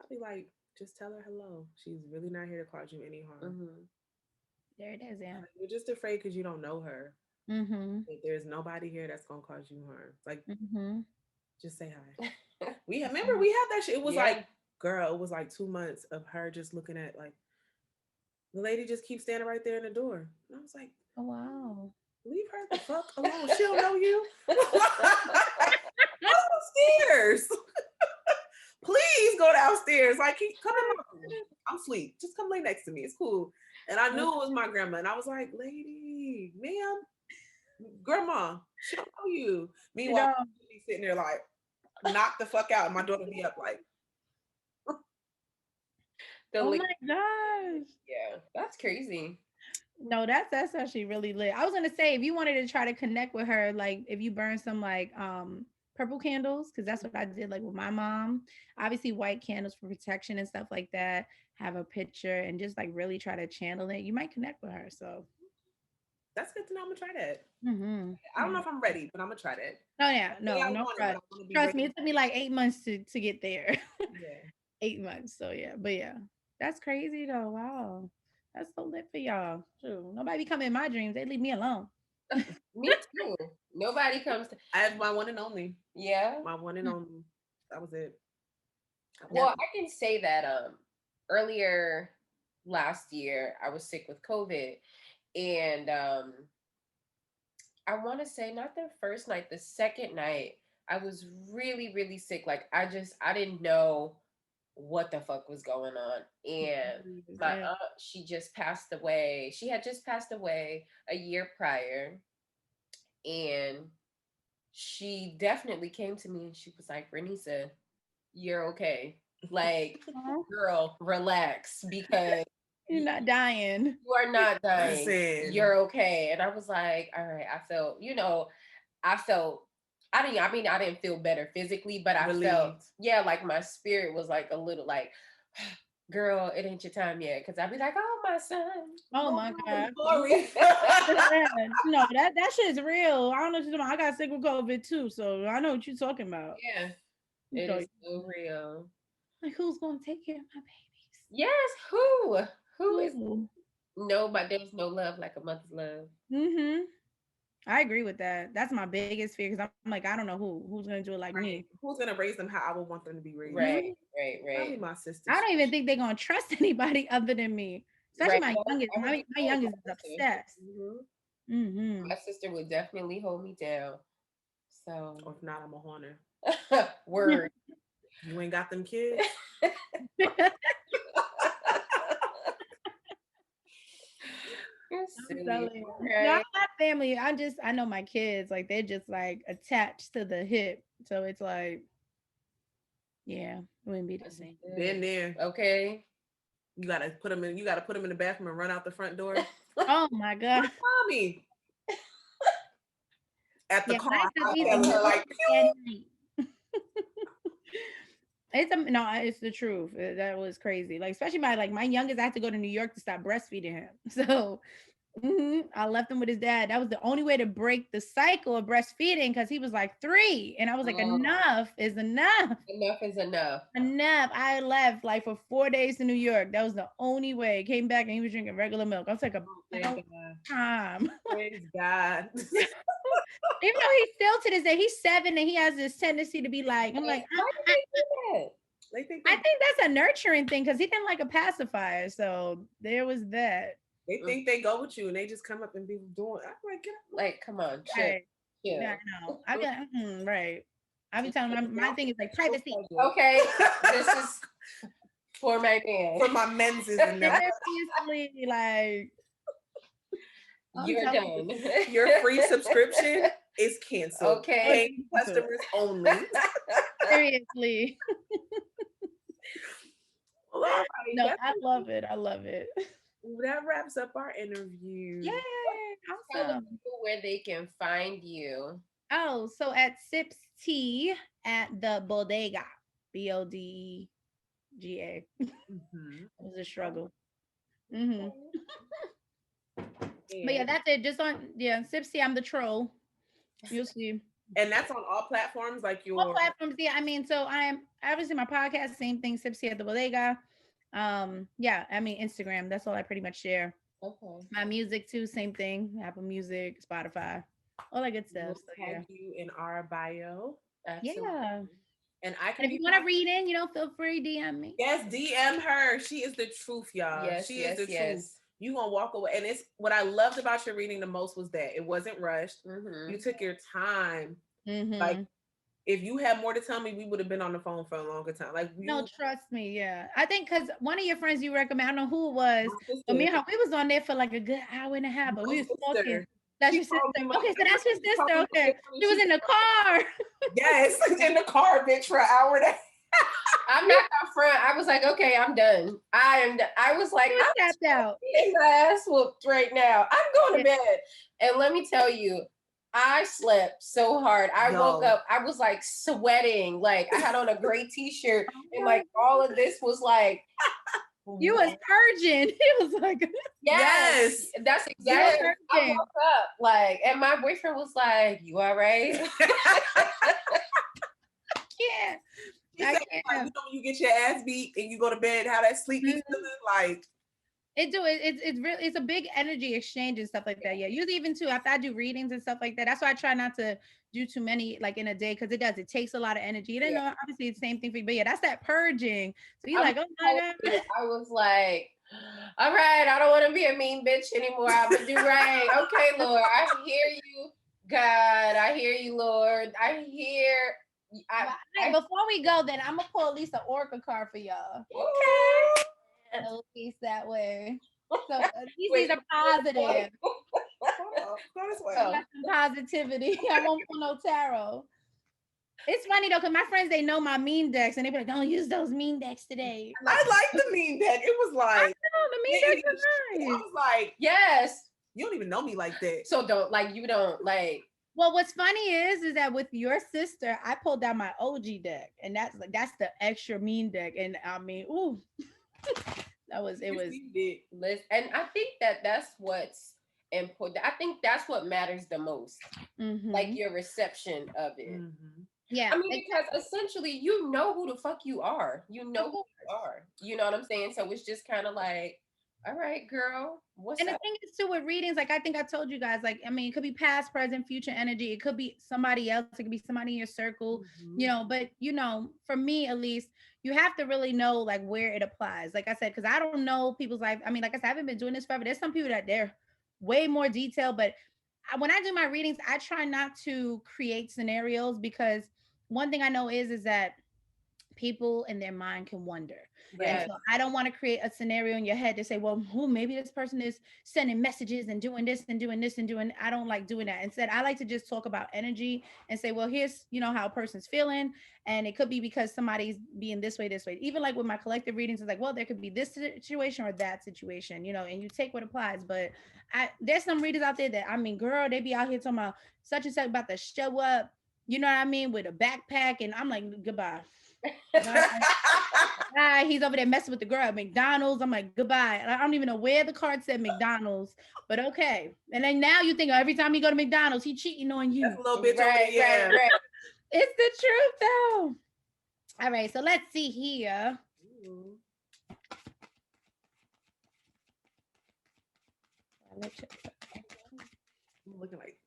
I'd be like, "Just tell her hello. She's really not here to cause you any harm. Mm-hmm. There it is, yeah. You're just afraid because you don't know her. Mm-hmm. Like, there's nobody here that's gonna cause you harm. Like, Mm-hmm. just say hi." Remember we had that shit. It was Yeah. like, girl, it was like 2 months of her just looking at like the lady just keeps standing right there in the door. And I was like, Oh wow. leave her the fuck alone. She don't know you. Go downstairs. Please go downstairs. Like, come in my room. I'm asleep. Just come lay next to me. It's cool. And I knew it was my grandma. And I was like, lady, ma'am, grandma, she don't know you. Meanwhile, she'd be sitting there like, knock the fuck out. And my daughter be up like, Oh my gosh. Yeah, that's crazy. No, that's actually really lit. I was gonna say if you wanted to try to connect with her, like if you burn some like purple candles, because that's what I did like with my mom. Obviously white candles for protection and stuff like that. Have a picture and just like really try to channel it. You might connect with her. So that's good to know. I'm gonna try that. mm-hmm. I don't know if I'm ready, but I'm gonna try that. Oh yeah, I no want it, rush. but I want to be Trust ready. me, it took me like 8 months to get there. Yeah. 8 months. So yeah, but yeah, that's crazy though. Wow, that's so lit for y'all. True. Nobody come in my dreams. They leave me alone. Me too. Nobody comes to. I have my one and only. Yeah. My one and only. That was it. Well, I can say that earlier last year I was sick with COVID, and I want to say not the first night, the second night I was really really sick. Like I didn't know what the fuck was going on. And my aunt, she just passed away. She had just passed away a year prior, and she definitely came to me and she was like, Renisa, you're okay. Like, girl, relax because You're not dying. you are not dying. Listen. You're okay. And I was like, all right, I felt I didn't feel better physically, but I Relieved. felt, yeah, like my spirit was like a little like, girl, it ain't your time yet. Cause I'd be like, oh, my son. Oh my God. Glory. No, that shit is real. I don't know what you're talking about. I got sick with COVID too, so I know what you're talking about. Yeah. It is so real. Like, who's gonna take care of my babies? Yes, who? Who is nobody? There's no love like a mother's love. Mm-hmm. I agree with that. That's my biggest fear because I'm like, I don't know who's gonna do it like me. Who's gonna raise them how I would want them to be raised? Right. Probably my sister. I don't even think they're gonna trust anybody other than me. Especially my youngest. My youngest is obsessed. My sister would definitely hold me down. So, or if not, I'm a horner. Word. You ain't got them kids. Not my family. I know my kids. Like they're just like attached to the hip. So it's like, yeah, it wouldn't be the same. Been there. Okay. You gotta put them in. You gotta put them in the bathroom and run out the front door. Oh my God, mommy! At the car, it's the truth. That was crazy. Like especially my youngest, I had to go to New York to stop breastfeeding him. So I left him with his dad. That was the only way to break the cycle of breastfeeding because he was like 3. And I was like, enough is enough. Enough is enough. Enough. I left like for 4 days to New York. That was the only way. Came back and he was drinking regular milk. I was like, time. Praise God. Even though he's still to this day, he's 7 and he has this tendency to be like, I'm like, why do they do that? I think that's a nurturing thing because he didn't like a pacifier. So there was that. They think they go with you and they just come up and be doing. I'm like, get up. Like, come on, Right. chill. Yeah, I know. I be like, right. I be telling him my thing is like privacy. Okay, this is for my man. For my menses and them. Seriously, like You're done. Your free subscription is canceled. Okay. Paying customers only. seriously. Well, all right, No, I love it. I love it. that wraps up our interview. Yay! Tell the Awesome. people where they can find you. Oh, so at Sips Tea at the Bodega, Bodega. It was a struggle. But yeah, that's it. Just on Sips Tea. I'm the troll. You'll see. And that's on all platforms, like your All platforms. Yeah, I mean, so I am obviously my podcast, same thing. Sips Tea at the Bodega. Yeah, I mean Instagram. That's all I pretty much share. Okay. My music too, same thing. Apple Music, Spotify, all that good stuff. We'll So, yeah. tag you in our bio. Absolutely. Yeah. And I can And if you want to read in, feel free, DM me. Yes, DM her. She is the truth, y'all. Yes, she yes, is the yes. truth. You gonna walk away. And it's what I loved about your reading the most was that it wasn't rushed. You took your time. Like if you had more to tell me, we would have been on the phone for a longer time. Like no, trust me, yeah. I think because one of your friends you recommend, I don't know who it was, but me and her, we was on there for like a good hour and a half, but we was talking. That's your sister. Okay, so that's your sister. Okay, she was in the car. Yes, in the car, bitch, for an hour and a half. I'm not up front. I was like, okay, I'm done. I was like, I'm tapped out. Getting my ass whooped right now. I'm going to bed. And let me tell you, I slept so hard. I woke up, I was like sweating. Like I had on a gray t-shirt and like all of this was like. You was purging. It was like, yes, that's exactly. I woke up like, and my boyfriend was like, "You all right?" Yeah. Like, when you get your ass beat and you go to bed, how that sleep feeling like. It's a big energy exchange and stuff like that. Yeah, usually even too after I do readings and stuff like that. That's why I try not to do too many like in a day because it takes a lot of energy. You know, obviously it's the same thing for you, but yeah, that's that purging. So you're like, oh my God. I was like, all right, I don't want to be a mean bitch anymore. I'm gonna do right. Okay, Lord, I hear you, God. I hear you, Lord. I hear. Before we go, then I'm gonna pull at least an Orca card for y'all. Okay. At least that way. So these are positive. Some positivity. I won't pull no tarot. It's funny though, because my friends they know my mean decks and they be like, "Don't use those mean decks today." I like the mean deck. It was like, I know the mean decks are nice. I was like, yes. You don't even know me like that. So you don't like. Well, what's funny is that with your sister, I pulled out my OG deck, and that's the extra mean deck, and I mean, ooh. It was and I think that's what's important. I think that's what matters the most, like your reception of it. Yeah, I mean, because essentially you know who the fuck you are. You know who you are. You know what I'm saying? So it's just kind of like, all right, girl, what's and up? the thing is too with readings, like I think I told you guys, like I mean, it could be past, present, future energy. It could be somebody else. It could be somebody in your circle. But for me at least, you have to really know like where it applies. Like I said, because I don't know people's life. I mean, like I said, I haven't been doing this forever. There's some people that they're way more detailed, but when I do my readings, I try not to create scenarios because one thing I know is that people in their mind can wonder. Yes. And so I don't want to create a scenario in your head to say, well, maybe this person is sending messages and doing this and doing this and doing. I don't like doing that. Instead, I like to just talk about energy and say, well, here's, how a person's feeling. And it could be because somebody's being this way. Even like with my collective readings, it's like, well, there could be this situation or that situation, and you take what applies. But there's some readers out there that, I mean, girl, they be out here talking about such and such about to show up, you know what I mean, with a backpack. And I'm like, goodbye. He's over there messing with the girl at McDonald's. I'm like, goodbye. I don't even know where the card said McDonald's, but okay. And then now you think every time you go to McDonald's, he cheating on you. That's a little bit right. It's the truth, though. All right, so let's see here. I'm looking like.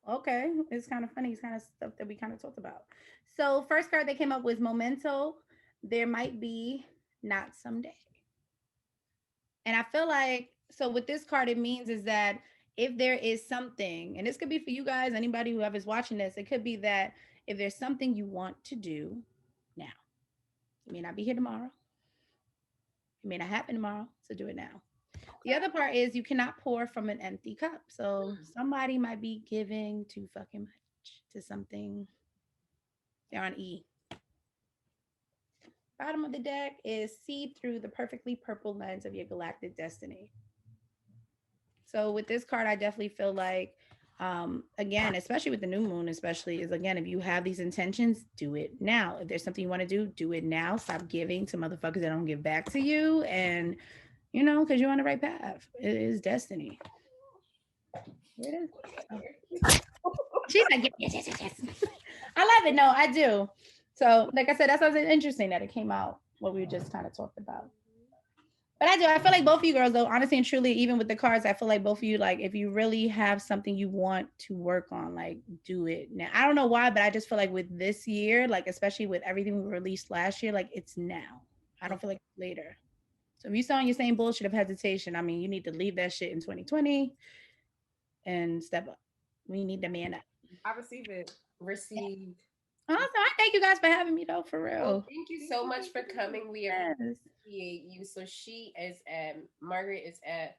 Okay, it's kind of funny. It's kind of stuff that we kind of talked about. So first card they came up with Memento. There might be, not someday. And I feel like, so what this card it means is that if there is something, and this could be for you guys, anybody who is watching this, it could be that if there's something you want to do now, it may not be here tomorrow. It may not happen tomorrow, so do it now. The other part is you cannot pour from an empty cup. So somebody might be giving too fucking much to something. They're on E. Bottom of the deck is see through the perfectly purple lens of your galactic destiny. So with this card, I definitely feel like, again, especially with the new moon, especially is again, if you have these intentions, do it now. If there's something you want to do it now. Stop giving to motherfuckers that don't give back to you. And you know, because you're on the right path. It is destiny. Here it is. Oh. She's like, yes. I love it. No, I do. So, like I said, that's something interesting that it came out what we just kind of talked about. But I do. I feel like both of you girls, though, honestly and truly, even with the cards, I feel like both of you, like, if you really have something you want to work on, like, do it now. I don't know why, but I just feel like with this year, like, especially with everything we released last year, like, it's now. I don't feel like later. So if you're still on your same bullshit of hesitation, I mean, you need to leave that shit in 2020 and step up. We need to man up. I receive it. Received. Awesome. I thank you guys for having me, though, for real. Well, thank you so much for coming. We appreciate you. So she is at, Margaret is at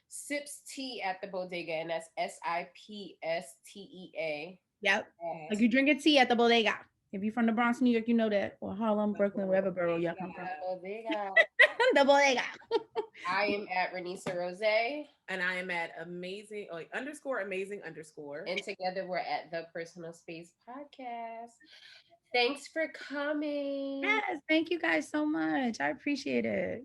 Sips Tea at the Bodega, and that's SIPSTEA. Yep. Like you drinking tea at the Bodega. If you're from the Bronx, New York, you know that. Or Harlem, Brooklyn, wherever borough y'all come from. Bodega. The Bodega. I am at Renisa Rose. And I am at amazing _. And together we're at the Personal Space Podcast. Thanks for coming. Yes, thank you guys so much. I appreciate it.